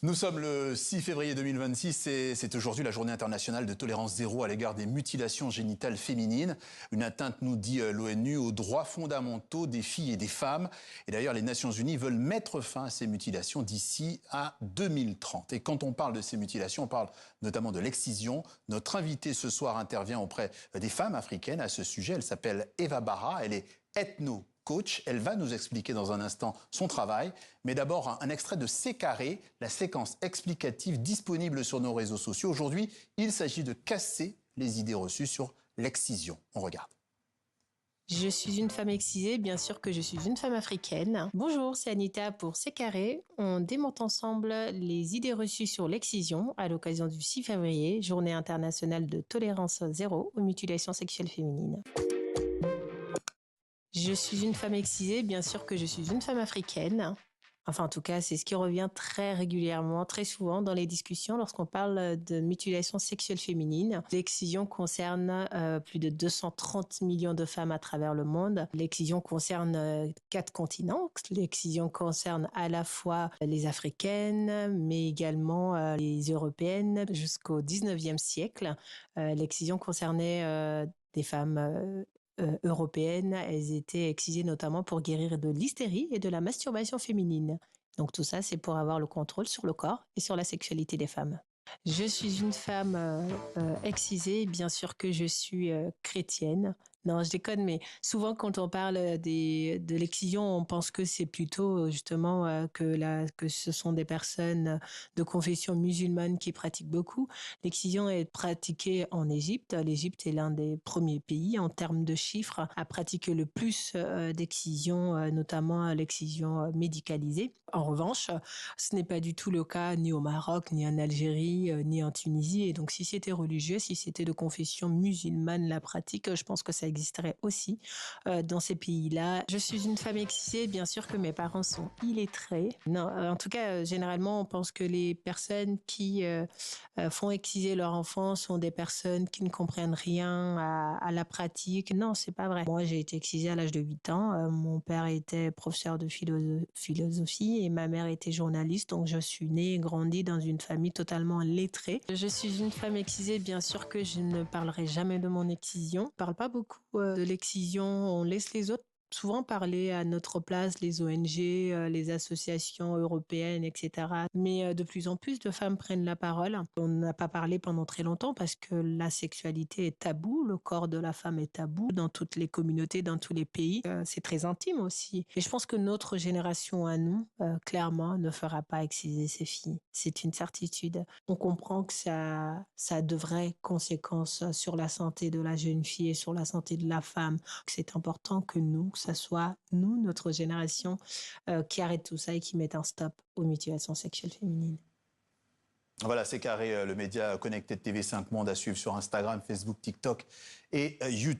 Nous sommes le 6 février 2026 et c'est aujourd'hui la journée internationale de tolérance zéro à l'égard des mutilations génitales féminines. Une atteinte, nous dit l'ONU, aux droits fondamentaux des filles et des femmes. Et d'ailleurs, les Nations Unies veulent mettre fin à ces mutilations d'ici à 2030. Et quand on parle de ces mutilations, on parle notamment de l'excision. Notre invitée ce soir intervient auprès des femmes africaines à ce sujet. Elle s'appelle Eva Barra, elle est ethno-coach. Elle va nous expliquer dans un instant son travail. Mais d'abord, un extrait de C'est carré, la séquence explicative disponible sur nos réseaux sociaux. Aujourd'hui, il s'agit de casser les idées reçues sur l'excision. On regarde. Je suis une femme excisée, bien sûr que je suis une femme africaine. Bonjour, c'est Anita pour C'est carré. On démonte ensemble les idées reçues sur l'excision à l'occasion du 6 février, journée internationale de tolérance zéro aux mutilations sexuelles féminines. Je suis une femme excisée, bien sûr que je suis une femme africaine. Enfin, en tout cas, c'est ce qui revient très régulièrement, très souvent dans les discussions lorsqu'on parle de mutilation sexuelle féminine. L'excision concerne plus de 230 millions de femmes à travers le monde. L'excision concerne 4 continents. L'excision concerne à la fois les Africaines, mais également les Européennes jusqu'au 19e siècle. L'excision concernait des femmes européennes. Elles étaient excisées notamment pour guérir de l'hystérie et de la masturbation féminine. Donc tout ça, c'est pour avoir le contrôle sur le corps et sur la sexualité des femmes. Je suis une femme excisée, bien sûr que je suis chrétienne. Non, je déconne, mais souvent quand on parle de l'excision, on pense que c'est plutôt justement que ce sont des personnes de confession musulmane qui pratiquent beaucoup. L'excision est pratiquée en Égypte. L'Égypte est l'un des premiers pays en termes de chiffres à pratiquer le plus d'excision, notamment l'excision médicalisée. En revanche, ce n'est pas du tout le cas ni au Maroc, ni en Algérie, ni en Tunisie. Et donc, si c'était religieux, si c'était de confession musulmane la pratique, je pense que ça existerait aussi dans ces pays-là. Je suis une femme excisée, bien sûr que mes parents sont illettrés. Non, en tout cas, généralement, on pense que les personnes qui font exciser leur enfant sont des personnes qui ne comprennent rien à la pratique. Non, c'est pas vrai. Moi, j'ai été excisée à l'âge de 8 ans. Mon père était professeur de philosophie et ma mère était journaliste. Donc, je suis née et grandie dans une famille totalement lettrée. Je suis une femme excisée, bien sûr que je ne parlerai jamais de mon excision. Je parle pas beaucoup de l'excision. On laisse les autres souvent parler à notre place, les ONG, les associations européennes, etc. Mais de plus en plus de femmes prennent la parole. On n'a pas parlé pendant très longtemps parce que la sexualité est taboue, le corps de la femme est tabou dans toutes les communautés, dans tous les pays. C'est très intime aussi. Et je pense que notre génération à nous, clairement, ne fera pas exciser ses filles. C'est une certitude. On comprend que ça a de vraies conséquences sur la santé de la jeune fille et sur la santé de la femme. C'est important que nous, que ça soit nous, notre génération, qui arrête tout ça et qui mette un stop aux mutilations sexuelles féminines. Voilà, C'est carré, le média connecté de TV5 Monde à suivre sur Instagram, Facebook, TikTok et YouTube.